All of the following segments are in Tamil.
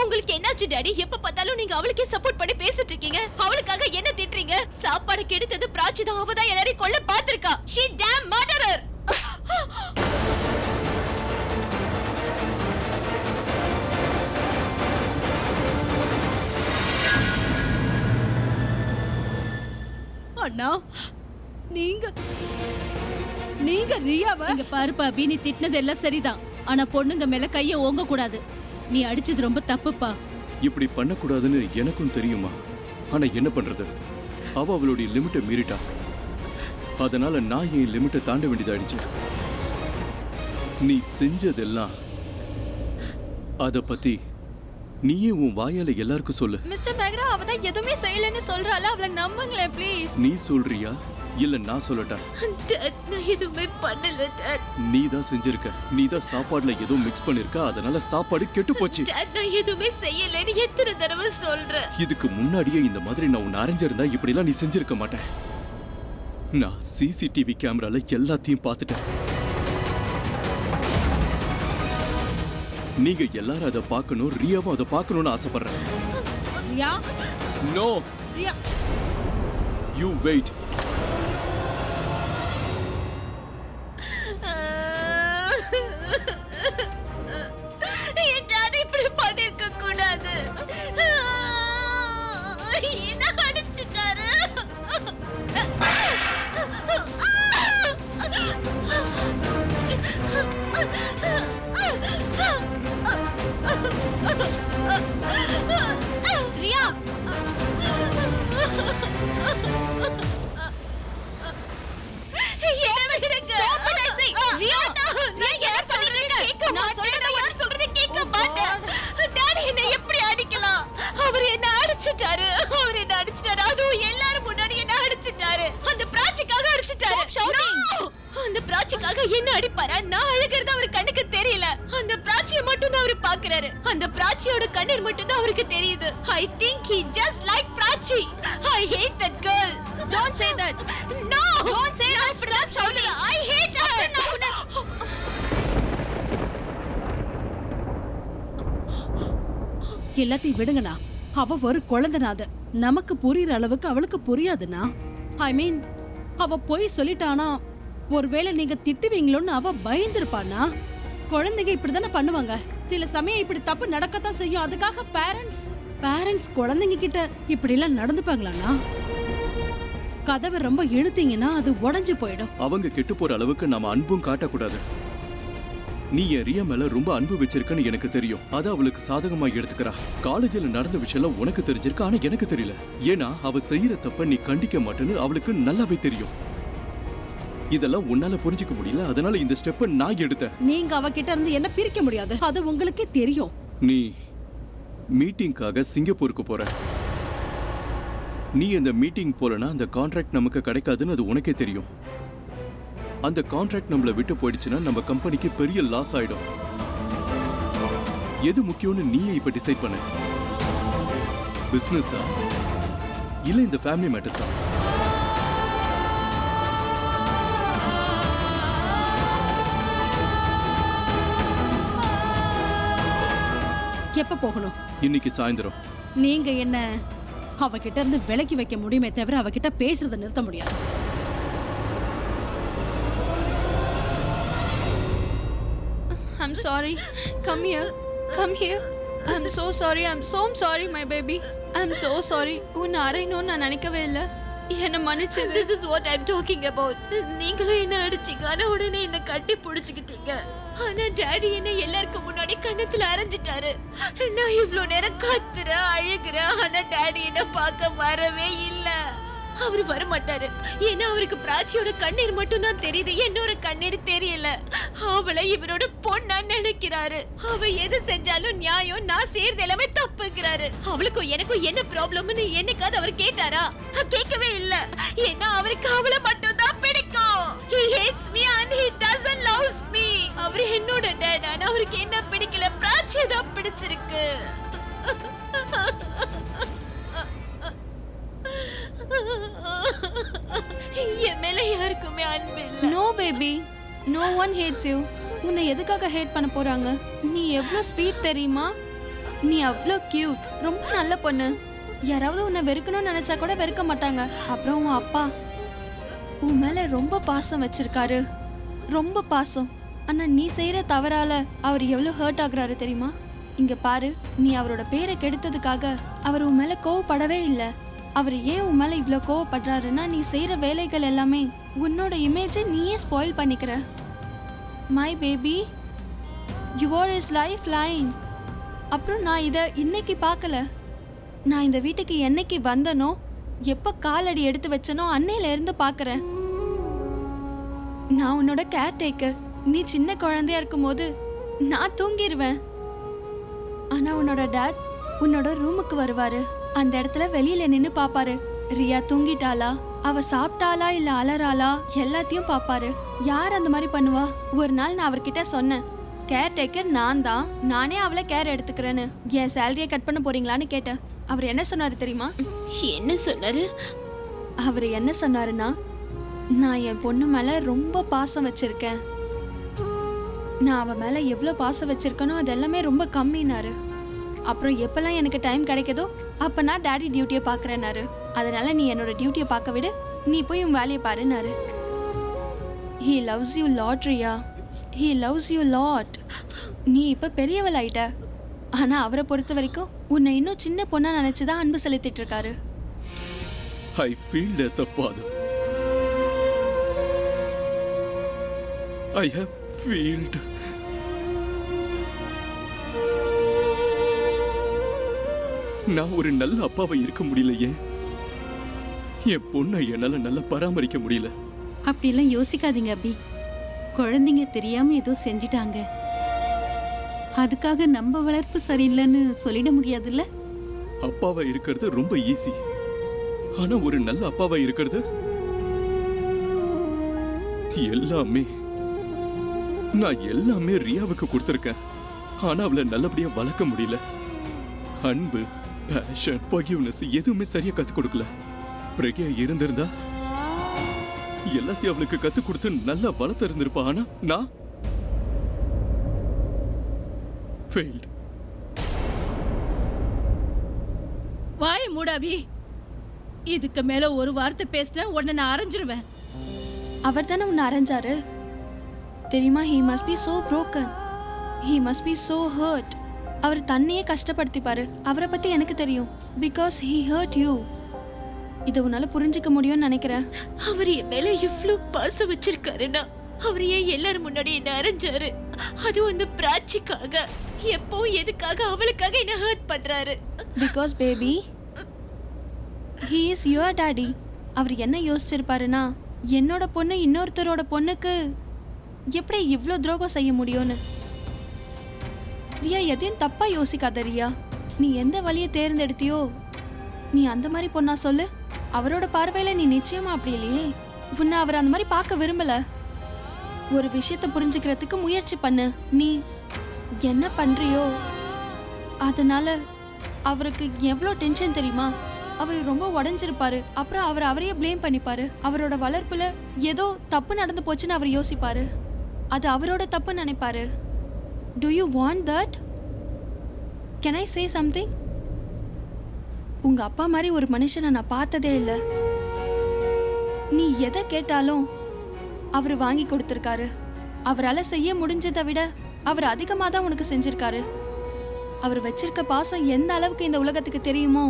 உங்களுக்கு என்னாச்சு டாடி? எப்ப பார்த்தாலும் நீங்க அவளுக்கே சப்போர்ட் பண்ணி பேசிட்டு இருக்கீங்க. அவளுக்காக என்ன திட்டுறீங்க? சாப்பாடு கெடுத்தது பிராச்சி தான். அவ தான் எல்லாரையும் கொல்ல பாத்திருக்கா. She damn murderer. அண்ணா நீங்க ரியாவை இங்க பாரு பாபி, நீ திட்டினது எல்லாம் சரிதான். ஆனா பொண்ணுங்க மேல கைய ஓங்க கூடாது. நீ அடிச்சது ரொம்ப தப்புப்பா. இப்படி பண்ணக்கூடாதுன்னு எனக்கும் தெரியுமா. ஆனா என்ன பண்றது, அவ அவளுடைய லிமிட்டை மீறிட்டா. அதனால நான் என் லிமிட்டை தாண்ட வேண்டியதாயிடுச்சு. நீ செஞ்சதெல்லாம் அத பத்தி நீயே உன் வாயால எல்லாருக்கும் சொல்லு. மிஸ்டர் மேக்ரா அவ தான் எதுவுமே செய்யலன்னு சொல்றாள. அவளை நம்புங்களே ப்ளீஸ். நீ சொல்றியா இல்ல நான் சொல்லட்டா? டாட், நான் எதுவுமே பண்ணல டாட். நீ தான் செஞ்சிருக்க. நீ தான் சாப்பாடுல ஏதோ மிக்ஸ் பண்ணிருக்க. அதனால சாப்பாடு கெட்டு போச்சு. டாட், நான் எதுவுமே செய்யலன்னு எத்தனை தடவை சொல்றேன். இதுக்கு முன்னாடியே இந்த மாதிரி நான் உன்னை அரைஞ்சிருந்தா இப்படிலாம் நீ செஞ்சிருக்க மாட்டேன். நான் சிசிடிவி கேமரால எல்லாத்தையும் பார்த்துட்டேன். நீங்க எல்லாரும் அதை பார்க்கணும், ரியாவும் அதை பார்க்கணும்னு ஆசைப்படுறேன். Riya no, Riya you wait. என் டாடி இப்படி பண்ணிருக்க கூடாது. என்ன அடிச்சிட்டாரு? ரியா என்ன அடிப்பாரா? நான் அழுகிறது அவர் கண்ணுக்கு தெரியல. அந்த பிராச்சியை மட்டும் தான் அவர் பாக்குறாரு. அந்த பிராச்சியோட கண்ணீர் மட்டும் தான் அவருக்கு தெரியுது. I think he just like Prachi. I hate that girl. Don't say that. No. Don't say that. Stop சொல்லுங்க. I hate her. எல்லாத்தையும் விடுங்கண்ணா. அவ ஒரு குழந்தைனாது. நமக்கு புரியுற அளவுக்கு அவளுக்கு புரியாதுண்ணா. ஐ மீன் அவ போய் சொல்லிட்டானா ஒருவேளை நீங்க திட்டுவீங்களோன்னு அவ பயந்துருப்பானா. குழந்தைங்க இப்படிதானே பண்ணுவாங்க. சில சமயம் இப்படி தப்பு நடக்கத்தான் செய்யும். அதுக்காக பேரண்ட்ஸ் குழந்தைங்க கிட்ட இப்படி எல்லாம் நடந்துப்பாங்களாண்ணா? கதவை ரொம்ப இழுத்தீங்கன்னா அது உடைஞ்சு போயிடும். அவங்க கெட்டு போற அளவுக்கு நாம அன்பும் காட்டக்கூடாது. நீ என் ரியா மேல ரொம்ப அன்பு வச்சிருக்கன்னு எனக்கு தெரியும். அத அவளுக்கு சாதகமா எடுத்துக்கிறா. காலேஜில் நடந்த விஷயம் உனக்கு தெரிஞ்சிருக்கு, ஆனா எனக்கு தெரியல. ஏன்னா அவ செய்யற தப்ப நீ கண்டிக்க மாட்டேன்னு அவளுக்கு நல்லாவே தெரியும். இதெல்லாம் உன்னால புரிஞ்சுக்க முடியல. அதனால இந்த ஸ்டெப்பை நான் எடுத்தேன். நீங்க அவகிட்ட இருந்து என்ன பிரிக்க முடியாது. அது உங்களுக்கே தெரியும். நீ மீட்டிங்காக சிங்கப்பூருக்கு போற. நீ இந்த மீட்டிங் போலனா அந்த கான்ட்ராக்ட் நமக்கு கிடைக்காதுன்னு அது உனக்கே தெரியும். அந்த கான்ட்ராக்ட் நம்மள விட்டு போயிடுச்சுன்னா நம்ம கம்பெனிக்கு பெரிய லாஸ் ஆயிடும். எது முக்கியம்னு நீயே இப்ப டிசைட் பண்ணு. பிசினஸா இல்ல இந்த ஃபேமிலி மேட்டர்ஸா? எப்ப போகணும்? இன்னைக்கு சாயந்தரம். நீங்க என்ன அவகிட்ட இருந்து விலக்கி வைக்க முடியுமே தவிர அவகிட்ட பேசுறதை நிறுத்த முடியாது. I'm sorry. Come here. Come here. I'm so sorry. I'm so sorry, my baby. I'm so sorry. உன்னை அறையணும்னு நான் நினைக்கவே இல்லை. என்ன மன்னிச்சது. This is what I'm talking about. நீங்களும் என்ன அடிச்சீங்க. ஆனா உடனே என்ன கட்டி பிடிச்சுக்கிட்டீங்க. ஆனா டாடி என்ன எல்லாருக்கும் முன்னாடி கண்ணத்துல அரைஞ்சிட்டாரு. நான் இவ்ளோ நேரம் கத்துறேன், அழுகுறேன். ஆனா டாடி என்ன பார்க்க வரவே இல்லை. அவரு வர மாட்டாரு. ஏன்னா அவருக்கு பிராச்சியோட கண்ணீர் மட்டும் தான் தெரியுது. என்னோட கண்ணீர் தெரியல. அவளை இவரோட பொண்ணா நினைக்கிறாரு. அவ எது செஞ்சாலும் நியாயம், நான் செய்யறது எல்லாமே தப்புங்கிறாரு. அவளுக்கும் எனக்கும் என்ன ப்ராப்ளம்னு என்னைக்காவது அவர் கேட்டாரா? கேட்கவே இல்ல. ஏன்னா அவருக்கு அவளை மட்டும் தான் பிடிக்கும். He hates me and he doesn't love me. அவர் என்னோட டாட். ஆனா அவருக்கு என்ன பிடிக்கல, பிராச்சியை தான் பிடிச்சிருக்கு. என் மேல யாருக்குமே அன்பு இல்ல. No baby, no one hates you. உன்னை எதுக்காக ஹேட் பண்ண போறாங்க? நீ எவ்வளவு ஸ்வீட் தெரியுமா? நீ அவ்வளோ கியூட், ரொம்ப நல்ல பொண்ணு. யாராவது உன்னை வெறுக்கணும்னு நினைச்சா கூட வெறுக்க மாட்டாங்க. அப்புறம் உன் அப்பா உன் மேல ரொம்ப பாசம் வச்சிருக்காரு, ரொம்ப பாசம். ஆனா நீ செய்யற தவறால அவர் எவ்வளவு ஹர்ட் ஆகுறாரு தெரியுமா? இங்க பாரு, நீ அவரோட பேரை கெடுத்ததுக்காக அவர் உன் மேல கோவப்படவே இல்லை. அவர் ஏன் உன் மேல இவ்வளோ கோவப்படுறாருன்னா, நீ செய்யற வேலைகள் எல்லாமே உன்னோட இமேஜை நீயே ஸ்பாயில் பண்ணிக்கிற. My baby, your is life line. அப்புறம் நான் இதை இன்னைக்கு பார்க்கல. நான் இந்த வீட்டுக்கு என்னைக்கு வந்தனோ, எப்போ காலடி எடுத்து வச்சனோ அன்னையில இருந்து பார்க்கறேன். நான் உன்னோட கேர் டேக்கர். நீ சின்ன குழந்தையா இருக்கும்போது நான் தூங்கிடுவேன். ஆனா உன்னோட டாட் உன்னோட ரூமுக்கு வருவாரு. அந்த இடத்துல வெளியில நின்னு பாப்பாரு. ரியா தூங்கிட்டாளா, அவ சாப்பிட்டாளா இல்ல அலறாளா, எல்லாத்தையும் பாப்பாரு. யார் அந்த மாதிரி பண்ணுவா? ஒரு நாள் நான் அவர்கிட்ட சொன்னேன், கேர் டேக்கர் நான் தான், நானே அவளை கேர் எடுத்துக்கிறேன்னு. என் சேலரியை கட் பண்ண போறீங்களான்னு கேட்டேன். அவர் என்ன சொன்னாரு தெரியுமா? என்ன சொன்னாரு? அவர் என்ன சொன்னாருன்னா, நான் என் பொண்ணு மேல ரொம்ப பாசம் வச்சிருக்கேன். நான் அவ மேல எவ்வளவு பாசம் வச்சிருக்கனோ அது எல்லாமே ரொம்ப கம்மினாரு. அப்புறம் எப்பெல்லாம் எனக்கு டைம் கிடைக்குதோ அப்ப நான் டாடி டியூட்டியை பாக்குறேனாரு. அதனால நீ என்னோட டியூட்டியை பார்க்க விடு, நீ போய் உன் வேலையை பாருனாரு. He loves you lot, Riya. He loves you lot. நீ இப்ப பெரியவள் ஆயிட்ட. ஆனா அவரை பொறுத்த வரைக்கும் உன்னை இன்னும் சின்ன பொண்ணா நினைச்சுதான் அன்பு செலுத்திட்டு இருக்காரு. I feel as a father. I have felt. நான் ஒரு நல்ல அப்பாவை இருக்க முடியலையே. என் பொண்ணை என்னால நல்லா பராமரிக்க முடியல. அப்படிலாம் யோசிக்காதீங்க அபி. குழந்தைங்க தெரியாம ஏதோ செஞ்சிட்டாங்க, அதுக்காக நம்ம வளர்ப்பு சரியில்லைன்னு சொல்லிட முடியாதுல்ல. அப்பாவா இருக்கிறது ரொம்ப ஈஸி, ஆனா ஒரு நல்ல அப்பாவா இருக்கிறது எல்லாமே. நான் எல்லாமே ரியாவுக்கு கொடுத்துருக்கேன், ஆனா அவளை நல்லபடியா வளர்க்க முடியல. அன்பு, பேஷன், ஃபர்கிவ்னஸ் எதுவுமே சரியா கத்து கொடுக்கல. பிரக்யா இருந்திருந்தா எல்லாத்தையும் அவளுக்கு கத்து கொடுத்து நல்லா வளர்த்து இருந்திருப்பா. ஆனா நான் failed. வாய மூடாபி. இதுக்கு மேல ஒரு வார்த்தை பேசினா உடனே நான் அரைஞ்சிருவேன். அவர் தானே உன்னை அரைஞ்சாரு தெரியுமா? He must be so broken. He must be so hurt. அவர் தன்னையே கஷ்டப்படுத்திப்பாரு. அவரை பத்தி எனக்கு தெரியும். Because he hurt you. இதை உன்னால புரிஞ்சுக்க முடியும்னு நினைக்கிறேன். அவர் என் மேல இவ்ளோ பாசம் வச்சிருக்காருன்னா அவர் ஏன் எல்லாரும் முன்னாடி என்ன அரைஞ்சாரு? அது வந்து பிராச்சிக்காக, எப்போ எதுக்காக அவளுக்காக என்ன ஹர்ட் பண்றாரு? Because baby, he is your daddy. அவர் என்ன யோசிச்சிருப்பாருன்னா, என்னோட பொண்ணு இன்னொருத்தரோட பொண்ணுக்கு எப்படி இவ்ளோ துரோகம் செய்ய முடியும்னு. ரியா, எதையும் தப்பா யோசிக்காத ரியா. நீ எந்த வழியை தேர்ந்தெடுத்தியோ நீ அந்த மாதிரி பொண்ணா சொல்லு. அவரோட பார்வையில நீ நிச்சயமா அப்படி இல்லையே. உன்னை அவர் அந்த மாதிரி பார்க்க விரும்பல. ஒரு விஷயத்தை புரிஞ்சுக்கிறதுக்கு முயற்சி பண்ணு. நீ என்ன பண்றியோ அதனால அவருக்கு எவ்வளோ டென்ஷன் தெரியுமா? அவர் ரொம்ப உடஞ்சிருப்பாரு. அப்புறம் அவர் அவரையே ப்ளேம் பண்ணிப்பாரு. அவரோட வளர்ப்புல ஏதோ தப்பு நடந்து போச்சுன்னு அவர் யோசிப்பாரு. அது அவரோட தப்பு நினைப்பாரு. Do you want that? Can I say something? உங்க அப்பா மாதிரி ஒரு மனுஷனை நான் பார்த்ததே இல்லை. நீ எதை கேட்டாலும் அவர் வாங்கி கொடுத்துருக்காரு. அவரால் செய்ய முடிஞ்சதை விட அவர் அதிகமாக தான் உனக்கு செஞ்சிருக்காரு. அவர் வச்சிருக்க பாசம் எந்த அளவுக்கு இந்த உலகத்துக்கு தெரியுமோ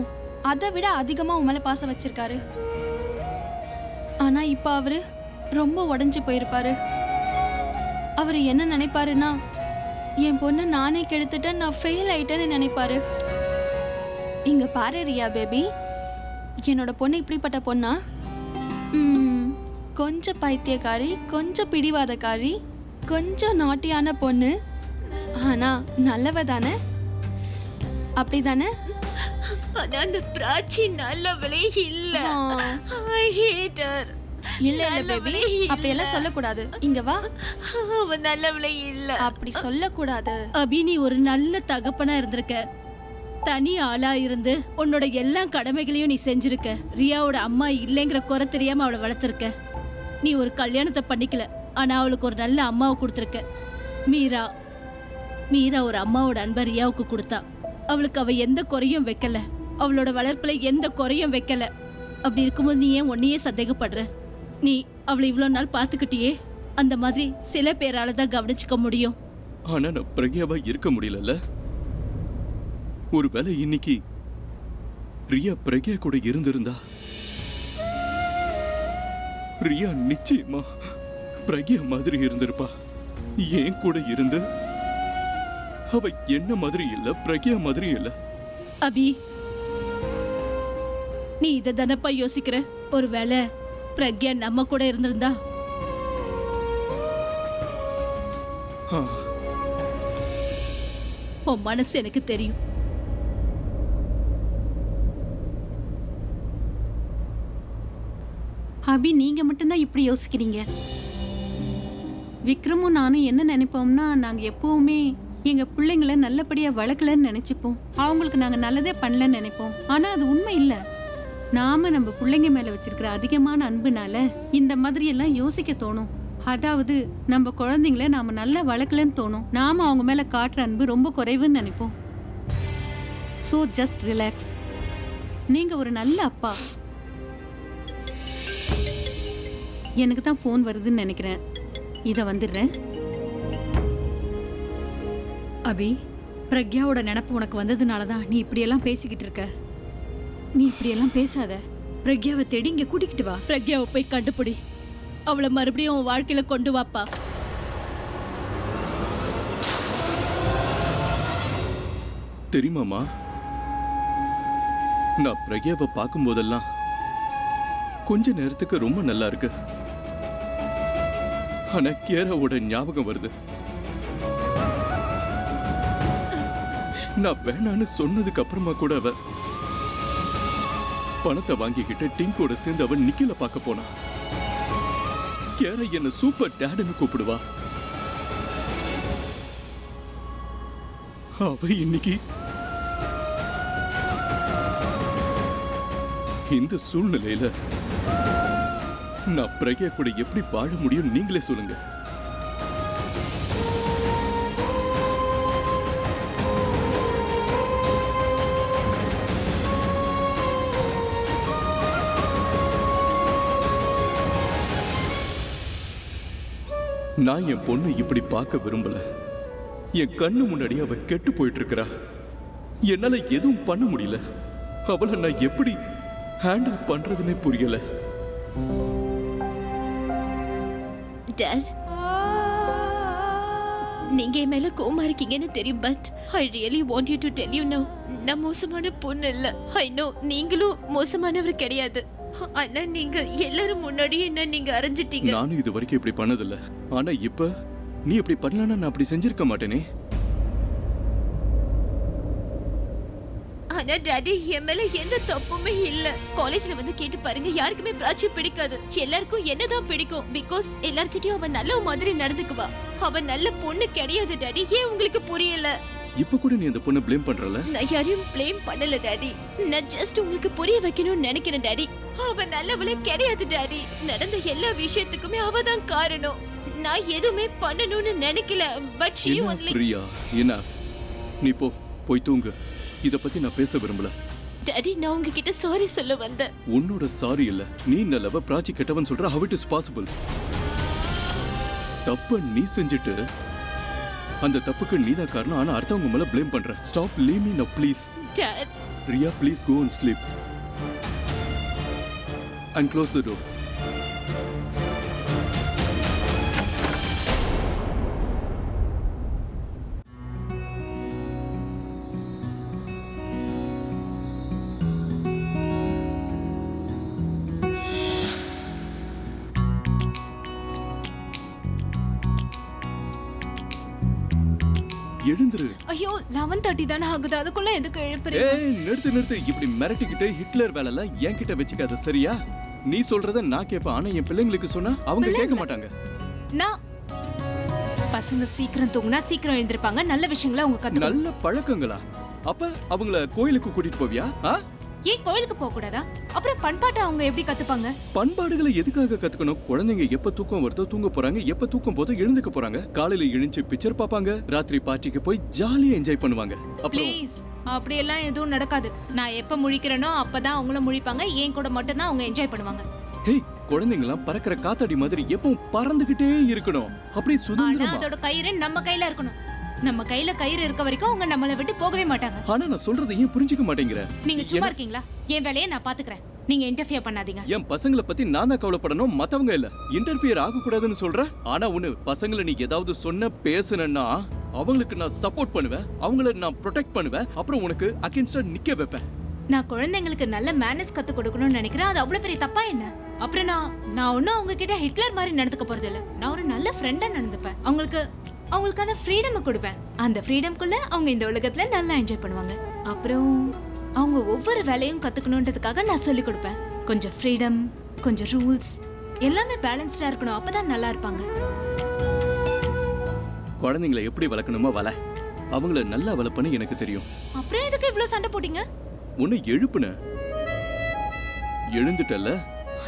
அதை விட அதிகமாக உன் மேலே பாசம் வச்சிருக்காரு. ஆனால் இப்போ அவரு ரொம்ப உடஞ்சி போயிருப்பாரு. அவர் என்ன நினைப்பாருன்னா, என் பொண்ணு நானே கெடுத்துட்டேன், நான் ஃபெயில் ஆயிட்டேன்னு நினைப்பாரு. இங்க பாரு ரியா பேபி, என்னோட பொண்ணு இப்படிப்பட்ட பொண்ணா? கொஞ்சம் பைத்தியக்காரி, கொஞ்சம் பிடிவாதக்காரி, கொஞ்சம் நாட்டியான பொண்ணு, ஆனா நல்லவ தானே? அப்படிதானே? ஆனா அந்த பிராச்சி நல்லவளே இல்ல. I hate her. இல்ல இல்ல பேபி, அப்படியெல்லாம் சொல்லக்கூடாது. இங்க வா. அவ நல்லவளே இல்ல. அப்படி சொல்லக்கூடாது. அபி, நீ ஒரு நல்ல தகப்பனா இருந்திருக்க. தனி ஆளா இருந்து உன்னோட எல்லா கடமைகளையும் நீ செஞ்சிருக்க. ரியாவோட அம்மா இல்லைங்கிற குறை தெரியாம அவளை வளர்த்திருக்க. நீ ஒரு கல்யாணத்தை பண்ணிக்கல, ஆனா அவளுக்கு ஒரு நல்ல அம்மாவை கொடுத்துருக்க. மீரா ஒரு அம்மாவோட அன்பை ரியாவுக்கு கொடுத்தா. அவளுக்கு அவ எந்த குறையும் வைக்கல, அவளோட வளர்ப்புல எந்த குறையும் வைக்கல. அப்படி இருக்கும்போது நீ ஏன் உன்னையே சந்தேகப்படுற? நீ அவளை இவ்வளவு நாள் பாத்துக்கிட்டியே, அந்த மாதிரி சில பேரால தான் கவனிச்சுக்க முடியும். ஆனா நான் பிரக்யாவா இருக்க முடியலல்ல. ஒருவேளை இன்னைக்கு ரியா பிரக்யா கூட இருந்திருந்தா, ரியா நிச்சயமா பிரக்யா மாதிரி இருந்திருப்பா. ஏன் கூட இருந்து அவ என்ன மாதிரி இல்ல, பிரக்யா மாதிரி இல்ல. அபி, நீ இத தானப்பா யோசிக்கிற? ஒருவேளை பிரக்யா நம்ம கூட இருந்திருந்தா? ஆ, உன் மனசு எனக்கு தெரியும். அபி, நீங்க மட்டும்தான் இப்படி யோசிக்கிறீங்க. விக்ரமும் நானும் என்ன நினைப்போம்னா, நாங்க எப்பவுமே எங்க பிள்ளைங்களை நல்லபடியா வளர்க்கலன்னு நினைச்சுப்போம். அவங்களுக்கு நாங்க நல்லதே பண்ணலன்னு நினைப்போம். ஆனா அது உண்மை இல்ல. நாம நம்ம பிள்ளைங்க மேல வச்சிருக்கிற அதிகமான அன்புனால இந்த மாதிரி எல்லாம் யோசிக்க தோணும். அதாவது நம்ம குழந்தைங்கள நாம நல்லா வளர்க்கலன்னு தோணும். நாம அவங்க மேல காட்டுற அன்பு ரொம்ப குறைவுன்னு நினைப்போம். So just relax. நீங்க ஒரு நல்ல அப்பா. எனக்கு தான் ஃபோன் வருதுன்னு நினைக்கிறேன். இத வந்துடுறேன். அபி, பிரக்யாவோட நினப்பு உனக்கு வந்ததுனால தான் நீ இப்படியெல்லாம் பேசிக்கிட்டு இருக்க. நீ இப்படியெல்லாம் பேசாத. பிரக்யாவை தேடி இங்க கூட்டிக்கிட்டு வா. பிரக்யாவை போய் கண்டுபிடி. அவளை மறுபடியும் உன் வாழ்க்கையில கொண்டு வாப்பா. தெரியுமாமா, நான் பிரக்யாவை பார்க்கும் போதெல்லாம் கொஞ்ச நேரத்துக்கு ரொம்ப நல்லா இருக்கு. ஆனா கேராவோட ஞாபகம் வருது. நான் வேணான்னு சொன்னதுக்கு அப்புறமா கூட அவ பணத்தை வாங்கிக்கிட்டு டிங்கோட சேர்ந்து அவன் நிக்கில பார்க்க போனா. கேரா என்ன சூப்பர் டேடுன்னு கூப்பிடுவா. அவ இன்னைக்கு இந்த சூழ்நிலையில நான் பிரக்யா கூட எப்படி வாழ முடியும் நீங்களே சொல்லுங்க. நான் என் பொண்ணை இப்படி பார்க்க விரும்பல. என் கண்ணு முன்னாடி அவ கெட்டு போயிட்டு இருக்கிறா. என்னால எதுவும் பண்ண முடியல. அவளை நான் எப்படி ஹேண்டில் பண்றதுன்னே புரியல. டாட், நீங்க என் மேல கோமா இருக்கீங்கன்னு தெரியும். But I really want you to tell you now, நான் மோசமான பொண்ணு இல்ல. ஐ நோ நீங்களும் மோசமானவர் கிடையாது. ஆனா நீங்க எல்லாரும் முன்னாடி என்ன நீங்க அரைஞ்சிட்டீங்க. நானும் இது வரைக்கும் இப்படி பண்ணதில்ல. ஆனா இப்ப நீ இப்படி பண்ணலன்னா நான் அப்படி செஞ்சிருக்க மாட்டேனே. ஆனா டாடி, என் மேல எந்த தப்புமே இல்ல. காலேஜ்ல வந்து கேட்டு பாருங்க, யாருக்குமே பிராச்சி பிடிக்காது. எல்லாருக்கும் என்னதான் பிடிக்கும். பிகாஸ் எல்லார்கிட்டயும் அவன் நல்ல மாதிரி நடந்துக்குவா. அவன் நல்ல பொண்ணு கிடையாது டாடி. ஏன் உங்களுக்கு புரியல? இப்ப கூட நீ அந்த பொண்ணை ப்ளேம் பண்றல? நான் யாரையும் ப்ளேம் பண்ணல டாடி. நான் ஜஸ்ட் உங்களுக்கு புரிய வைக்கணும்னு நினைக்கிறேன் டாடி. அவ நல்லவளே கிடையாது டாடி. நடந்த எல்லா விஷயத்துக்குமே அவ தான் காரணம். நான் எதுவுமே பண்ணணும்னு நினைக்கல. But she only. Priya, enough. நீ போய் தூங்கு. இத பத்தி நான் பேச விரும்பல. டாடி, நான் உங்ககிட்ட சாரி சொல்ல வந்தேன். உன்னோட சாரி இல்ல. நீ நல்லவ, பிராச்சி கெட்டவன் சொல்ற. how it is possible? தப்ப நீ செஞ்சிட்டு அந்த தப்புக்கு நீதான் காரணம். ஆனா அடுத்தவங்க மேல ப்ளேம் பண்ற. Stop, leave me now please. Dad, Riya, please go and sleep and close the door. எழுந்துரு. ஐயோ, 11:30 தானே ஆகுது. அதுக்குள்ள எதுக்கு எழுப்புறீங்க? ஏய், நிறுத்து. இப்படி மிரட்டிக்கிட்டு ஹிட்லர் வேலைலாம் என்கிட்ட வச்சுக்காத, சரியா? நீ சொல்றத நான் கேட்பேன். ஆனா என் பிள்ளைங்களுக்கு சொன்னா அவங்க கேட்க மாட்டாங்க. நான் பசங்க சீக்கிரம் தூங்குனா சீக்கிரம் எழுந்திருப்பாங்க. நல்ல விஷயங்களை அவங்க கத்துக்கணும். நல்ல பழக்கங்களா? அப்ப அவங்கள கோயிலுக்கு கூட்டிட்டு போவியா? ஏன் கோயிலுக்கு போக கூடாதா? அப்புறம் பண்பாட்டை அவங்க எப்படி கத்துப்பாங்க? பண்பாடுகளை எதுக்காக கத்துக்கணும்? குழந்தைங்க எப்ப தூக்கம் வருதோ தூங்க போறாங்க, எப்ப தூக்கம் போதோ எழுந்துக்க போறாங்க. காலையில எழுந்து பிக்சர் பாப்பாங்க, ராத்திரி பார்ட்டிக்கு போய் ஜாலியா என்ஜாய் பண்ணுவாங்க. அப்புறம் ப்ளீஸ், அப்படியெல்லாம் எதுவும் நடக்காது. நான் எப்ப முழிக்கிறேனோ அப்பதான் அவங்களும் முழிப்பாங்க. என் கூட மட்டும்தான் அவங்க என்ஜாய் பண்ணுவாங்க. ஹேய், குழந்தைங்களாம் பறக்கிற காத்தாடி மாதிரி எப்பவும் பறந்துகிட்டே இருக்கணும். அப்படியே ஆனா சுதந்திரமா. அதோட கயிறு நம்ம கையில இருக்கணும். நம்ம கையில கயிறு இருக்க வரைக்கும் அவங்க நம்மளை விட்டு போகவே மாட்டாங்க. ஆனா நான் சொல்றதை ஏன் புரிஞ்சுக்க மாட்டேங்கிற? நீங்க சும்மா இருக்கீங்களா? என் வேலையை நான் பாத்துக்கிறேன். நீங்க இன்டர்ஃபியர் பண்ணாதீங்க. என் பசங்களை பத்தி நான் தான் கவலைப்படணும், மத்தவங்க இல்ல. இன்டர்ஃபியர் ஆக கூடாதுன்னு சொல்ற. ஆனா ஒண்ணு, பசங்களை நீ ஏதாவது சொன்ன பேசுனன்னா அவங்களுக்கு நான் சப்போர்ட் பண்ணுவேன், அவங்கள நான் ப்ரொடெக்ட் பண்ணுவேன், அப்புறம் உனக்கு அகைன்ஸ்டா நிக்க வைப்பேன். நான் குழந்தைங்களுக்கு நல்ல மேனர்ஸ் கத்து கொடுக்கணும்னு நினைக்கிறேன். அது அவ்வளவு பெரிய தப்பா என்ன? அப்புறம் நான் ஒன்னும் அவங்க கிட்ட ஹிட்லர் மாதிரி நடந்துக்க போறது இல்ல. நான் ஒரு நல்ல ஃப்ரெண்டா நடந்துப்பேன். அவங்களுக்கான ஃப்ரீடம் கொடுப்பேன். அந்த ஃப்ரீடம்குள்ள அவங்க இந்த உலகத்துல நல்லா என்ஜாய் பண்ணுவாங்க. அப்புறம் அவங்க ஒவ்வொரு வேலையும் கத்துக்கணுன்றதுக்காக நான் சொல்லி கொடுப்பேன். கொஞ்சம் ஃப்ரீடம், கொஞ்சம் ரூல்ஸ், எல்லாமே பேலன்ஸ்டா இருக்கணும். அப்பதான் நல்லா இருப்பாங்க. குழந்தைங்களை எப்படி வளர்க்கணுமோ வள, அவங்கள நல்லா வளர்ப்பன்னு எனக்கு தெரியும். அப்புறம் எதுக்கு இவ்வளவு சண்டை போட்டீங்க? உன்னை எழுப்புன, எழுந்துட்டல்ல.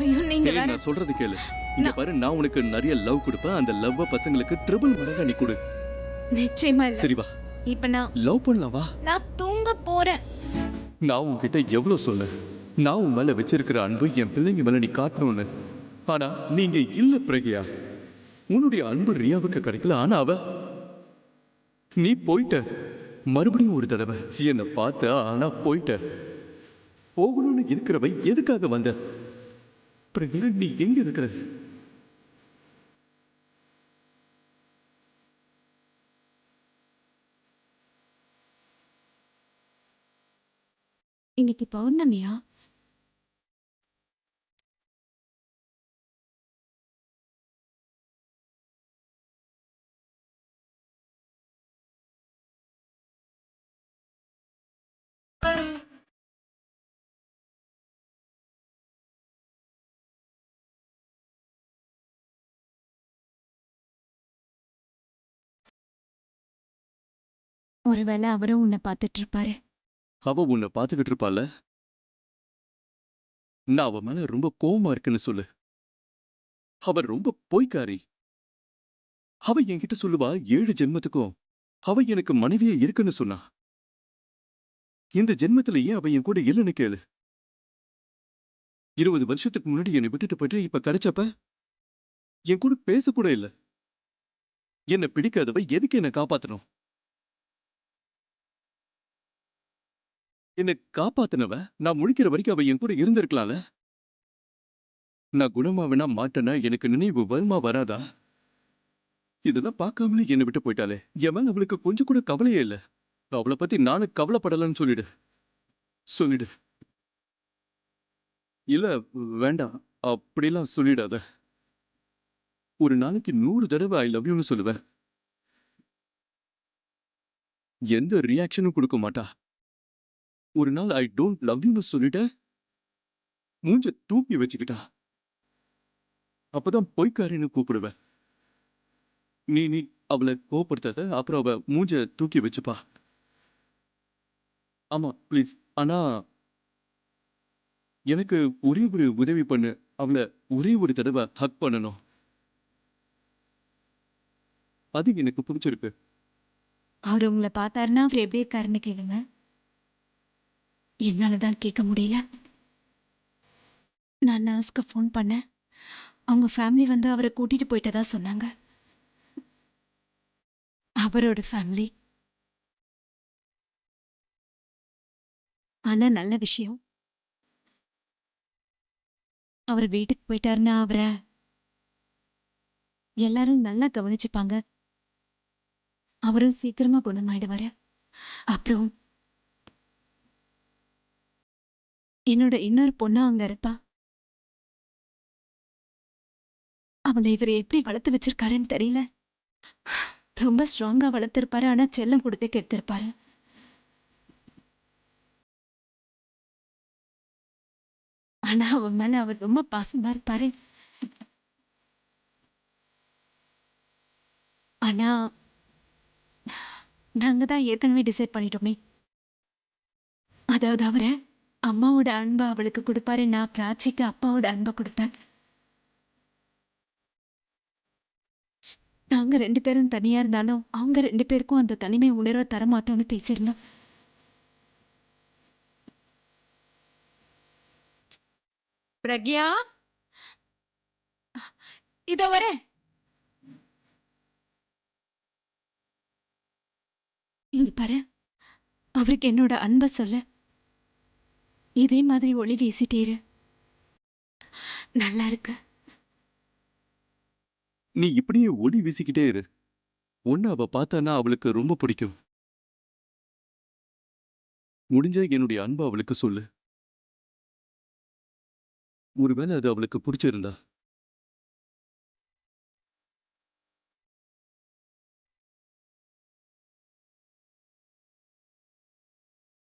ஐயோ, நீங்க ஏய், வேற. நான் சொல்றது கேளு. இங்க பாரு, நான் உனக்கு நிறைய லவ் கொடுப்பேன். அந்த லவ் பசங்களுக்கு ட்ரிபிள் மடங்கா நீ கொடு. நிச்சயமா இல்ல. சரி வா, இப்ப லவ் பண்ணலாம் வா. நான் தூங்க போறேன். நான் உன்கிட்ட எவ்வளவு சொன்னேன், நான் உன் மேல வச்சிருக்கிற அன்பு என் பிள்ளைங்க மேல நீ காட்டணும்னு. ஆனா நீங்க இல்ல பிரக்யா. உன்னுடைய அன்பு ரியாவுக்கு கிடைக்கல. ஆனா நீ போயிட்ட. மறுபடியும் ஒரு தடவை என்னை பார்த்த, ஆனா போயிட்ட. போகணும்னு இருக்கிறவை எதுக்காக வந்த? பிரக்யா, நீ எங்க இருக்கிற? இன்னைக்கு பௌர்ணமியா? ஒருவேளை அவரும் உன்னை பார்த்துட்டு இருப்பாரு. அவ உன்னை பார்த்துக்கிட்டு இருப்பால. நான் அவ மேல ரொம்ப கோவமா இருக்குன்னு சொல்லு. அவ ரொம்ப பொய்க்காரி. அவ என்கிட்ட சொல்லுவா, 7 ஜென்மத்துக்கும் அவ எனக்கு மனைவியே இருக்குன்னு சொன்னா. இந்த ஜென்மத்திலேயே அவ என் கூட இல்லைன்னு கேளு. 20 வருஷத்துக்கு முன்னாடி என்னை விட்டுட்டு போயிட்டு இப்ப கிடைச்சப்ப என் கூட பேச கூட இல்ல. என்ன பிடிக்காதவ எதுக்கு என்ன காப்பாத்தணும்? என்னை காப்பாத்தினவ நான் முழிக்கிற வரைக்கும் அவ என் கூட இருந்திருக்கலாம்ல. நான் குணமாவேனா மாட்டேனா எனக்கு நினைவு வருமா வராதா? இதெல்லாம் பார்க்காமலே என்னை விட்டு போயிட்டாலே. என் மேல அவளுக்கு கொஞ்சம் கூட கவலையே இல்ல. அவளை பத்தி நானும் கவலைப்படலன்னு சொல்லிடு. சொல்லிடு. இல்ல, வேண்டாம், அப்படிலாம் சொல்லிடாத. ஒரு நாளைக்கு 100 தடவை ஐ லவ் யூன்னு சொல்லுவேன். எந்த ரியாக்ஷனும் கொடுக்க மாட்டா. ஒரு நாள் ஐ டோன்ட் லவ் யூன்னு சொல்லிட்ட, மூஞ்ச தூக்கி வச்சுக்கிட்டா. அப்பதான் பொய்க்காரின்னு கூப்பிடுவேன். நீ அவளை கோபப்படுத்தாத. அப்புறம் அவ மூஞ்ச தூக்கி வச்சுப்பா. ஆமா ப்ளீஸ். ஆனா எனக்கு ஒரே ஒரு உதவி பண்ணு. அவளை ஒரே ஒரு தடவை ஹக் பண்ணணும். அது எனக்கு பிடிச்சிருக்கு. அவர் உங்களை பார்த்தாருன்னா அவர் எப்படி இருக்காருன்னு கேளுங்க. என்னாலதான் கேட்க முடியல. நான் நர்ஸ்க்கு ஃபோன் பண்ணேன். அவங்க ஃபேமிலி வந்து அவரை கூட்டிட்டு போயிட்டதா சொன்னாங்க. அவரோட ஃபேமிலி. ஆனா நல்ல விஷயம், அவர் வீட்டுக்கு போயிட்டாருன்னா அவரை எல்லாரும் நல்லா கவனிச்சுப்பாங்க. அவரும் சீக்கிரமா குணமாயிடுவாரு. அப்புறம் என்னோட இன்னொரு பொண்ணு அங்க இருப்பா. அவளை இவர் எப்படி வளர்த்து வச்சிருக்காருன்னு தெரியல. ரொம்ப ஸ்ட்ராங்கா வளர்த்திருப்பாரு. ஆனா செல்லம் கொடுத்தே கெடுத்திருப்பாரு. ஆனா அவன் மேல அவர் ரொம்ப பாசமா இருப்பாரு. ஆனா நாங்க தான் ஏற்கனவே டிசைட் பண்ணிட்டோமே. அதாவது அம்மாவோட அன்பை அவளுக்கு கொடுப்பாரு, நான் பிராச்சிக்கு அப்பாவோட அன்பை கொடுப்பேன். நாங்க 2 பேரும் தனியா இருந்தாலும் அவங்க 2 பேருக்கும் அந்த தனிமை உணர்வை தரமாட்டோம்னு பேசியிருந்தோம். பிரக்யா, இதோ வரேன். இங்க பாரு, அவருக்கு என்னோட அன்பை சொல்ல. இதே மாதிரி ஒளி வீசிட்டே இரு. நல்லா இருக்கு. நீ இப்படியே ஒளி வீசிக்கிட்டே இரு. ஒன்னு அவ பார்த்தானா அவளுக்கு ரொம்ப பிடிக்கும். முடிஞ்சா என்னுடைய அன்பை அவளுக்கு சொல்லு. ஒருவேளை அது அவளுக்கு பிடிச்சிருந்தா